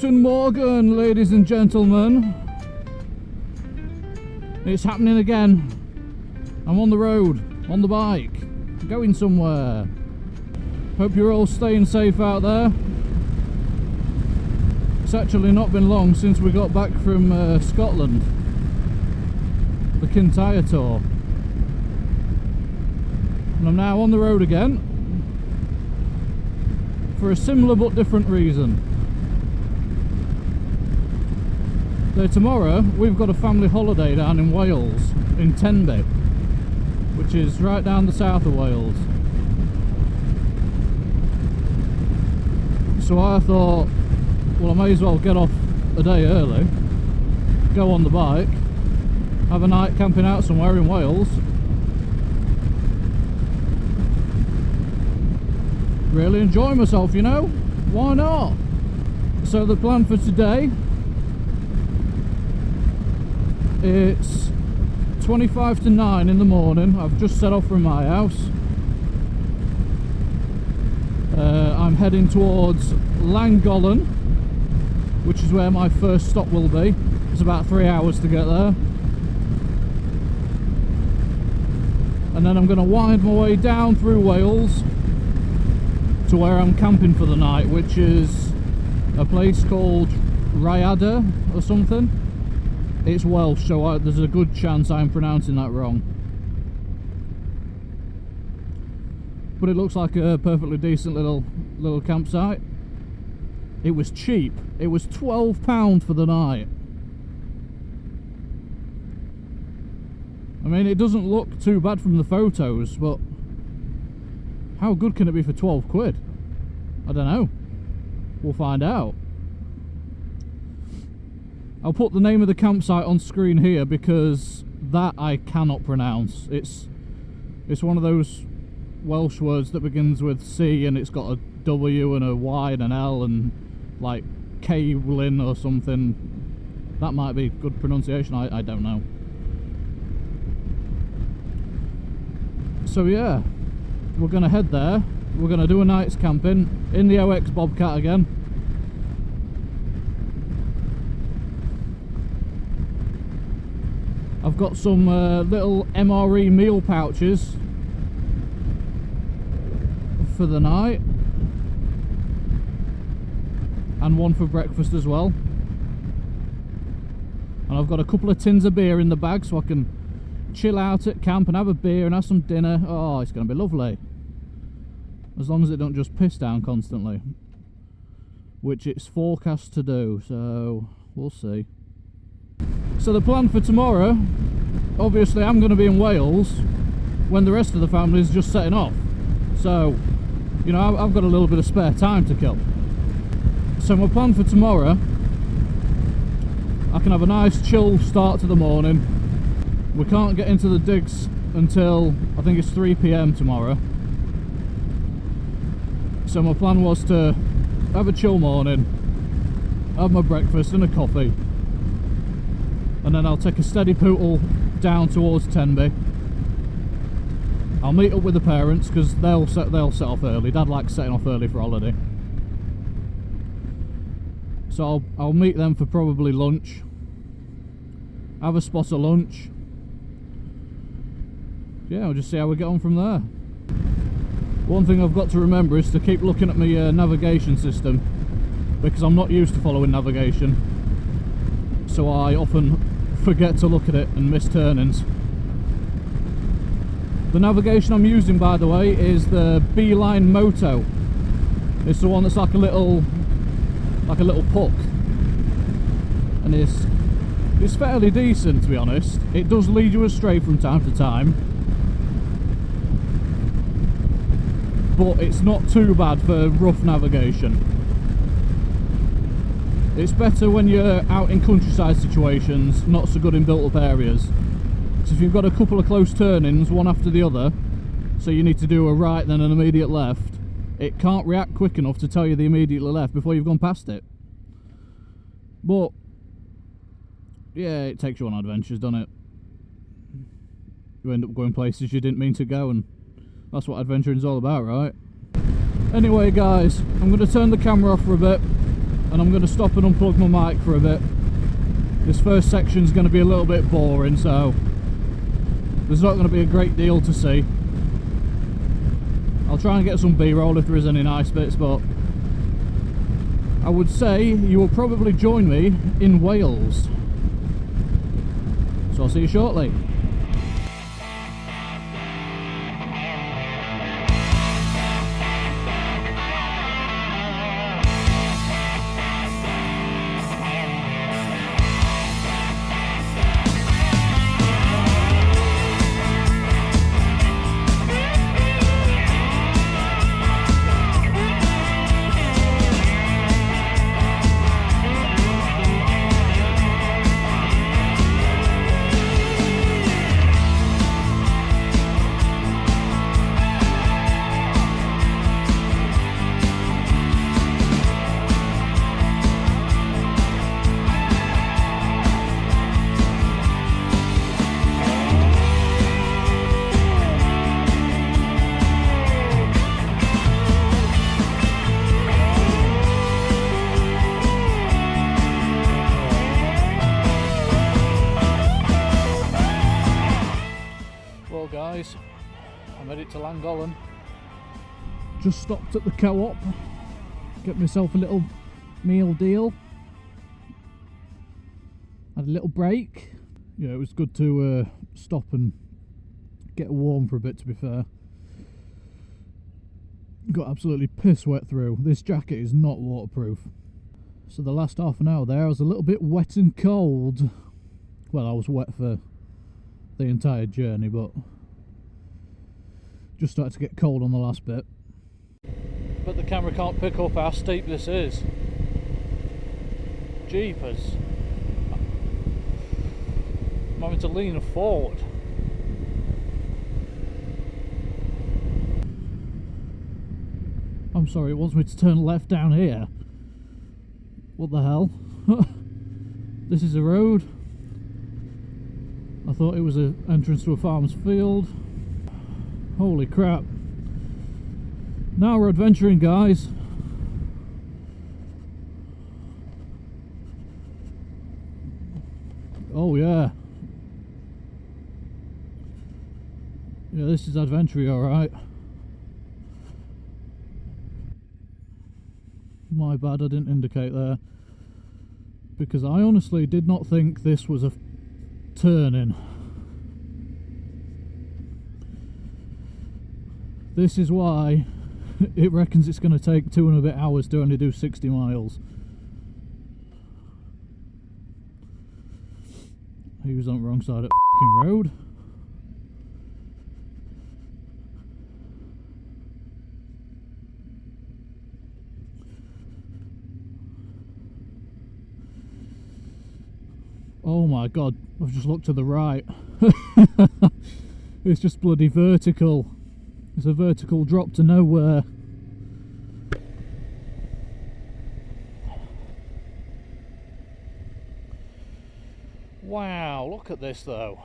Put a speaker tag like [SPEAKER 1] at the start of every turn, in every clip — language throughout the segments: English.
[SPEAKER 1] Guten Morgen, ladies and gentlemen. It's happening again. I'm on the road, on the bike, going somewhere. Hope you're all staying safe out there. It's actually not been long since we got back from Scotland, the Kintyre tour. And I'm now on the road again for a similar but different reason. So tomorrow we've got a family holiday down in Wales, in Tenere, which is right down the south of Wales. So I thought, well, I may as well get off a day early, go on the bike, have a night camping out somewhere in Wales, really enjoy myself, you know, why not? So the plan for today, it's 25 to 9 in the morning. I've just set off from my house. I'm heading towards Llangollen, which is where my first stop will be. It's about 3 hours to get there. And then I'm going to wind my way down through Wales to where I'm camping for the night, which is a place called Rhyadr or something. It's Welsh, so there's a good chance I'm pronouncing that wrong. But it looks like a perfectly decent little campsite. It was cheap. It was £12 for the night. I mean, it doesn't look too bad from the photos, but how good can it be for 12 quid? I don't know. We'll find out. I'll put the name of the campsite on screen here because that I cannot pronounce. It's one of those Welsh words that begins with C and it's got a W and a Y and an L and like Caelin or something. That might be good pronunciation, I don't know. So yeah, we're going to head there. We're going to do a night's camping in the OX Bobcat again. I've got some little MRE meal pouches for the night, and one for breakfast as well. And I've got a couple of tins of beer in the bag so I can chill out at camp and have a beer and have some dinner. Oh, it's going to be lovely. As long as it don't just piss down constantly, which it's forecast to do, so we'll see. So the plan for tomorrow, obviously I'm going to be in Wales when the rest of the family is just setting off. So, you know, I've got a little bit of spare time to kill. So my plan for tomorrow, I can have a nice chill start to the morning. We can't get into the digs until I think it's 3 PM tomorrow. So my plan was to have a chill morning, have my breakfast and a coffee, and then I'll take a steady pootle down towards Tenby. I'll meet up with the parents because they'll set off early. Dad likes setting off early for holiday. So I'll meet them for probably lunch. Have a spot of lunch. Yeah, I'll just see how we get on from there. One thing I've got to remember is to keep looking at my navigation system, because I'm not used to following navigation. So I often forget to look at it and miss turnings. The navigation I'm using, by the way, is the Beeline Moto. It's the one that's like a little puck, and it's fairly decent, to be honest. It does lead you astray from time to time, but it's not too bad for rough navigation. It's better when you're out in countryside situations, not so good in built up areas. So if you've got a couple of close turnings, one after the other, so you need to do a right then an immediate left, it can't react quick enough to tell you the immediately left before you've gone past it. But yeah, it takes you on adventures, doesn't it? You end up going places you didn't mean to go, and that's what adventuring's all about, right? Anyway guys, I'm going to turn the camera off for a bit. and I'm going to stop and unplug my mic for a bit. This first section is going to be a little bit boring, so there's not going to be a great deal to see. I'll try and get some B-roll if there is any nice bits, but I would say you will probably join me in Wales. So I'll see you shortly. Guys, I'm headed to Llangollen. Just stopped at the co-op, get myself a little meal deal, had a little break. Yeah, it was good to stop and get warm for a bit, to be fair. Got absolutely piss wet through. This jacket is not waterproof. So the last half an hour there I was a little bit wet and cold. Well, I was wet for the entire journey, but just started to get cold on the last bit. But the camera can't pick up how steep this is. Jeepers. I'm having to lean forward. I'm sorry, it wants me to turn left down here. What the hell? This is a road. I thought it was an entrance to a farmer's field. Holy crap. Now we're adventuring, guys. Oh yeah. Yeah, this is adventure, alright. My bad, I didn't indicate there. Because I honestly did not think this was a turn-in. This is why it reckons it's going to take 2 and a bit hours to only do 60 miles. He was on the wrong side of the f***ing road. Oh my god, I've just looked to the right. It's just bloody vertical. It's a vertical drop to nowhere. Wow, look at this though.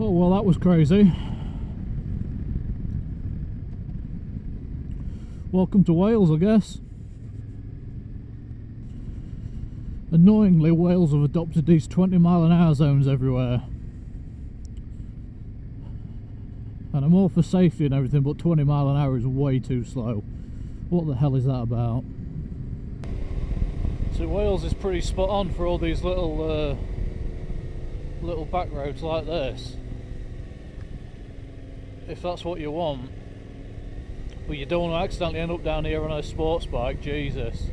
[SPEAKER 1] Oh well, that was crazy. Welcome to Wales, I guess. Annoyingly, Wales have adopted these 20 mile an hour zones everywhere. And I'm all for safety and everything, but 20 mile an hour is way too slow. What the hell is that about? So Wales is pretty spot on for all these little little back roads like this, if that's what you want. But you don't want to accidentally end up down here on a sports bike, Jesus.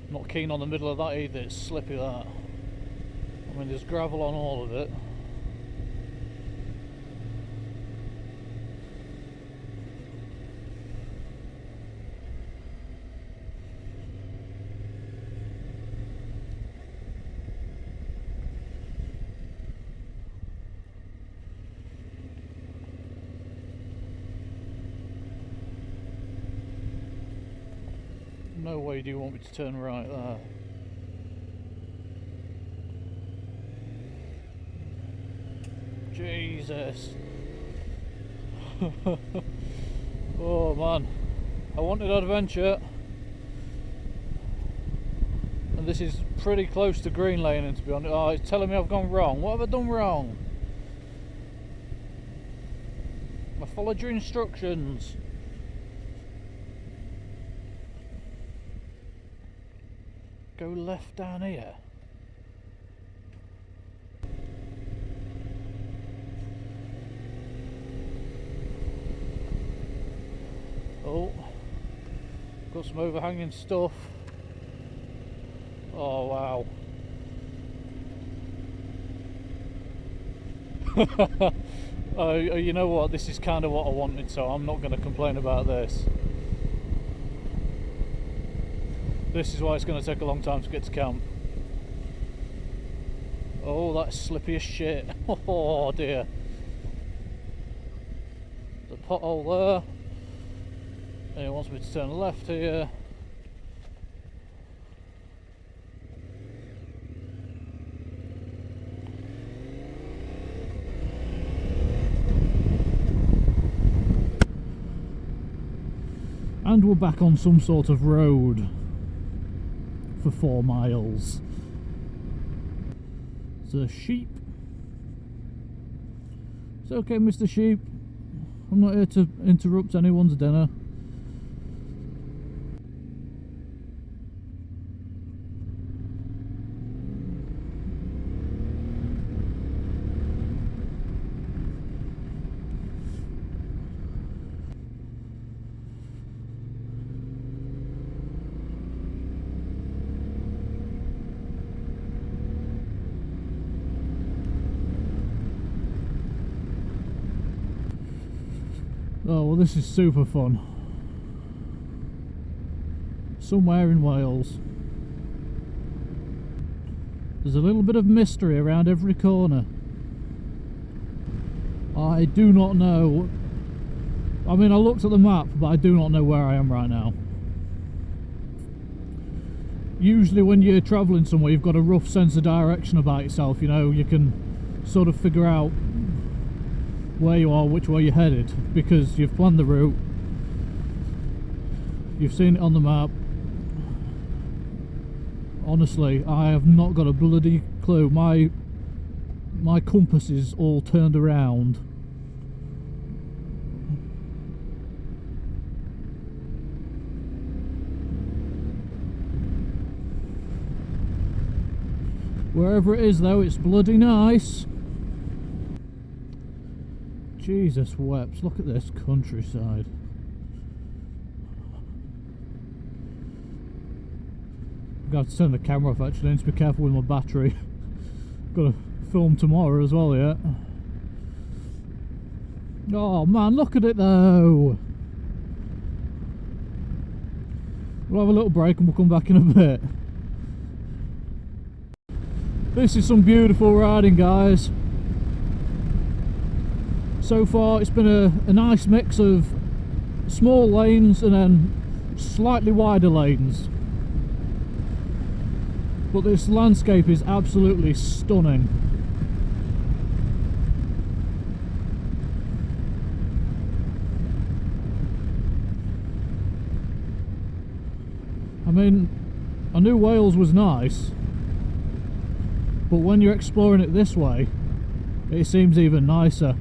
[SPEAKER 1] Not keen on the middle of that either, it's slippy that. I mean, there's gravel on all of it. No way do you want me to turn right there. Jesus. Oh man, I wanted adventure, and this is pretty close to green laning, to be honest. Oh, it's telling me I've gone wrong. What have I done wrong? I followed your instructions. Go left down here. Oh, got some overhanging stuff. Oh wow. You know what, this is kind of what I wanted, so I'm not going to complain about this. This is why it's going to take a long time to get to camp. Oh, that's slippy as shit. Oh dear. The pothole there. And it wants me to turn left here. And we're back on some sort of road for 4 miles. It's a sheep. It's okay, Mr. Sheep. I'm not here to interrupt anyone's dinner. Oh well, this is super fun. Somewhere in Wales. There's a little bit of mystery around every corner. I do not know. I mean, I looked at the map, but I do not know where I am right now. Usually when you're travelling somewhere, you've got a rough sense of direction about yourself, you know, you can sort of figure out where you are, which way you're headed, because you've planned the route, you've seen it on the map. Honestly, I have not got a bloody clue. My compass is all turned around. Wherever it is though, it's bloody nice. Jesus wept, look at this countryside. I'm going to have to turn the camera off actually, I need to be careful with my battery. Got to film tomorrow as well, yeah. Oh man, look at it though. We'll have a little break and we'll come back in a bit. This is some beautiful riding, guys. So far it's been a nice mix of small lanes and then slightly wider lanes, but this landscape is absolutely stunning. I mean, I knew Wales was nice, but when you're exploring it this way, it seems even nicer.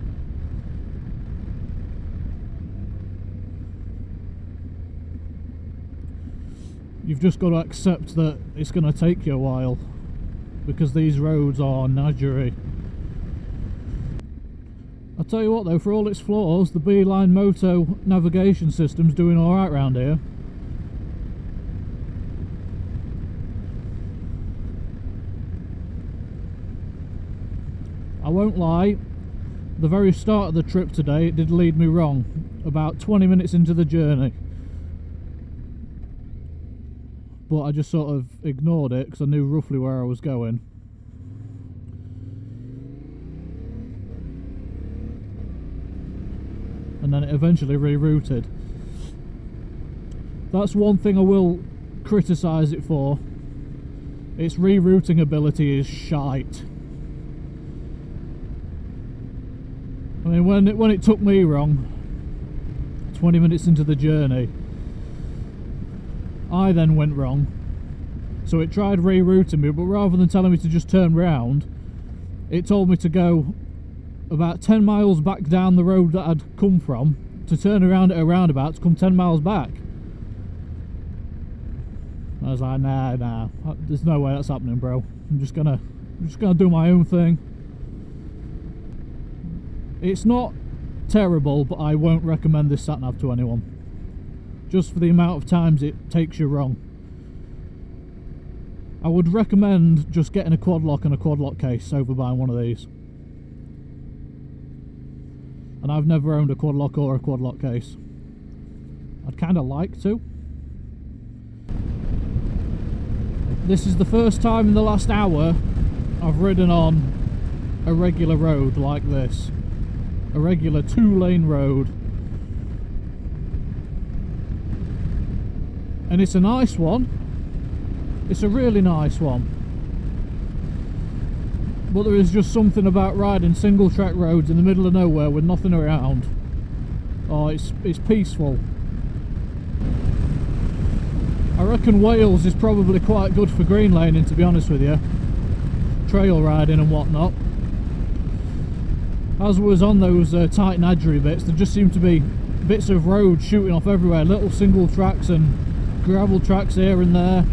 [SPEAKER 1] You've just got to accept that it's going to take you a while, because these roads are nadgery. I'll tell you what though, for all its flaws, the Beeline Moto navigation system's doing alright round here. I won't lie, the very start of the trip today it did lead me wrong, about 20 minutes into the journey. But I just sort of ignored it because I knew roughly where I was going. And then it eventually rerouted. That's one thing I will criticise it for. Its rerouting ability is shite. I mean, when it took me wrong 20 minutes into the journey, I then went wrong, so it tried rerouting me, but rather than telling me to just turn round, it told me to go about 10 miles back down the road that I'd come from, to turn around at a roundabout to come 10 miles back. I was like, nah, there's no way that's happening, bro. I'm just gonna do my own thing. It's not terrible, but I won't recommend this sat-nav to anyone, just for the amount of times it takes you wrong. I would recommend just getting a quad lock and a quad lock case over buying one of these. And I've never owned a quad lock or a quad lock case. I'd kind of like to. This is the first time in the last hour I've ridden on a regular road like this. A regular 2-lane road. And it's a nice one. It's a really nice one. But there is just something about riding single track roads in the middle of nowhere with nothing around. Oh, it's peaceful. I reckon Wales is probably quite good for green laning, to be honest with you. Trail riding and whatnot. As was on those tight nadgery bits, there just seem to be bits of road shooting off everywhere. Little single tracks and gravel tracks here and there.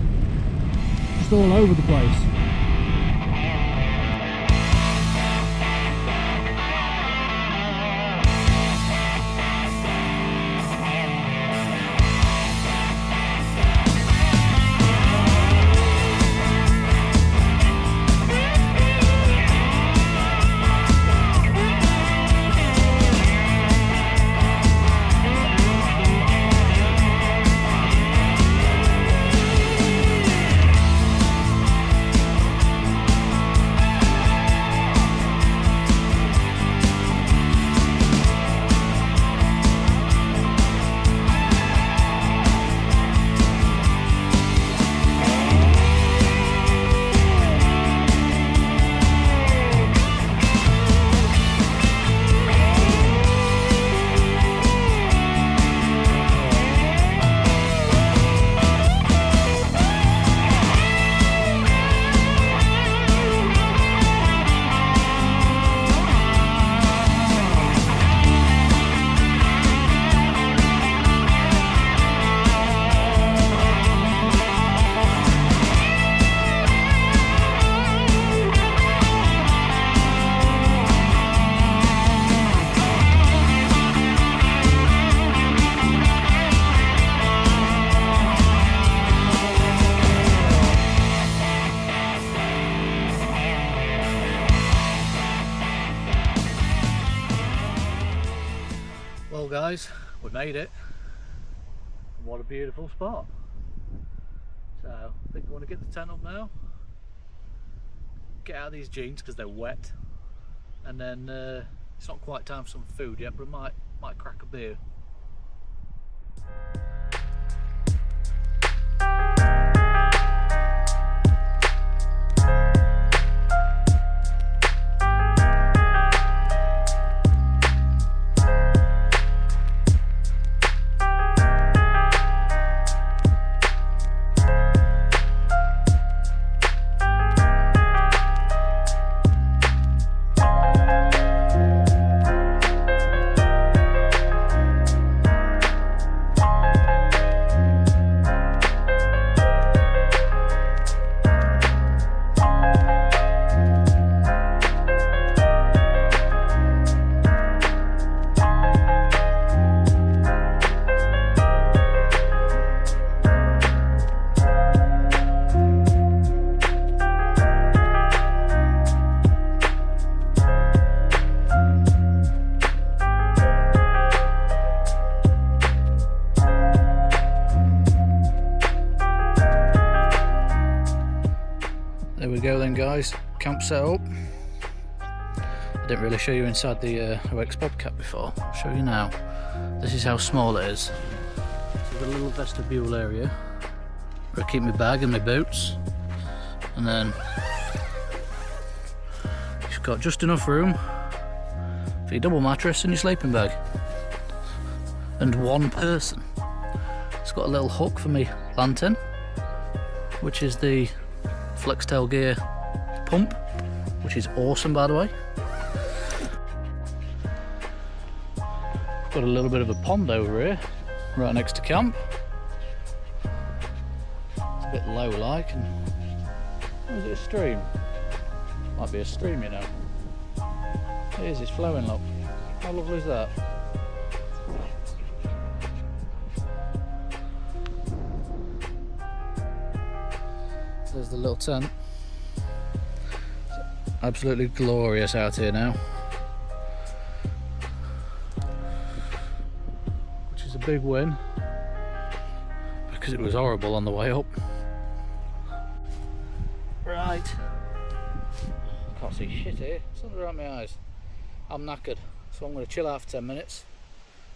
[SPEAKER 1] Just all over the place. Guys, we made it. What a beautiful spot. So I think I want to get the tent up now, get out of these jeans because they're wet, and then it's not quite time for some food yet, but I might crack a beer. camp set up. I didn't really show you inside the OX Bobcat before. I'll show you now. This is how small it is. So I've got a little vestibule area where I keep my bag and my boots, and then you've got just enough room for your double mattress and your sleeping bag, and one person. It's got a little hook for me lantern, which is the Flextail Gear pump, which is awesome, by the way. Got a little bit of a pond over here, right next to camp. It's a bit low like, and is it a stream? Might be a stream, you know. It is, it's flowing, look. How lovely is that? There's the little tent. It's absolutely glorious out here now. Which is a big win, because it was horrible on the way up. Right. Can't see shit here. Something around my eyes. I'm knackered, so I'm going to chill out for 10 minutes.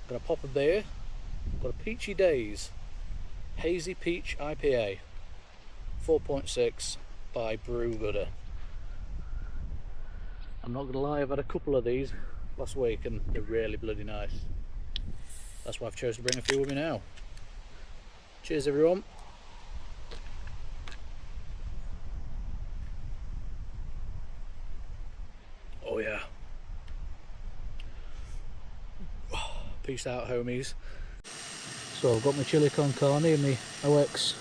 [SPEAKER 1] I'm going to pop a beer. I've got a Peachy Days Hazy Peach IPA, 4.6 by Brew Gooder. I'm not going to lie, I've had a couple of these last week and they're really bloody nice. That's why I've chosen to bring a few with me now. Cheers everyone. Oh yeah. Peace out, homies. So I've got my chili con carne and my OX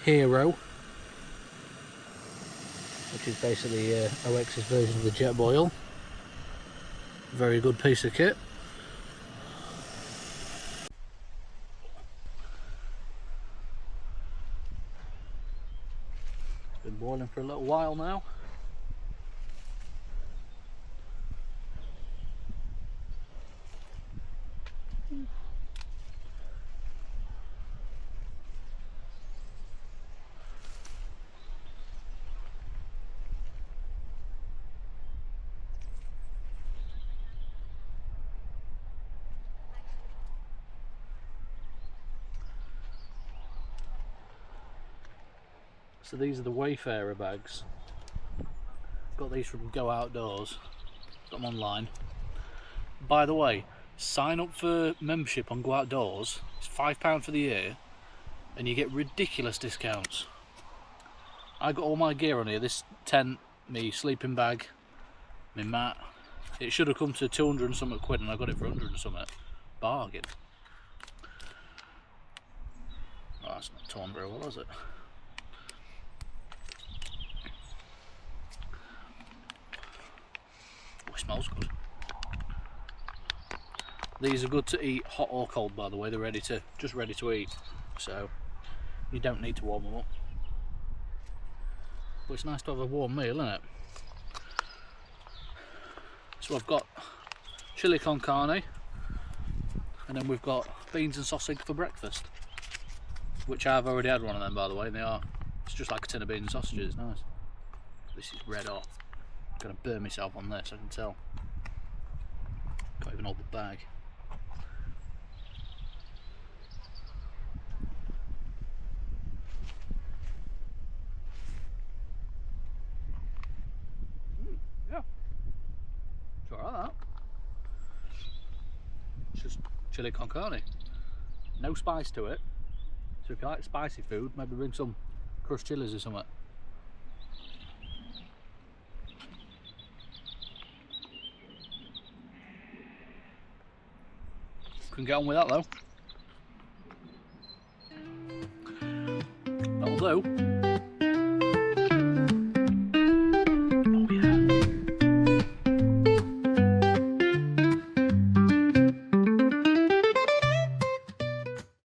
[SPEAKER 1] Hero, which is basically OX's version of the jet boil. Very good piece of kit. It's been boiling for a little while now. So these are the Wayfarer bags. Got these from Go Outdoors. Got them online. By the way, sign up for membership on Go Outdoors. It's £5 for the year, and you get ridiculous discounts. I got all my gear on here. This tent, me sleeping bag, my mat. It should have come to 200 and something quid, and I got it for 100 and something. Bargain. Oh, that's not torn very well, is it? Oh, it smells good. These are good to eat hot or cold, by the way. They're just ready to eat, so you don't need to warm them up. But it's nice to have a warm meal, isn't it? So I've got chili con carne, and then we've got beans and sausage for breakfast, which I've already had one of them, by the way, and it's just like a tin of beans and sausages. It's nice. This is red hot. I'm gonna burn myself on this, I can tell. Can't even hold the bag. Yeah, it's alright, that. It's just chili con carne. No spice to it. So if you like spicy food, maybe bring some crushed chilies or something. Couldn't get on with that though. Although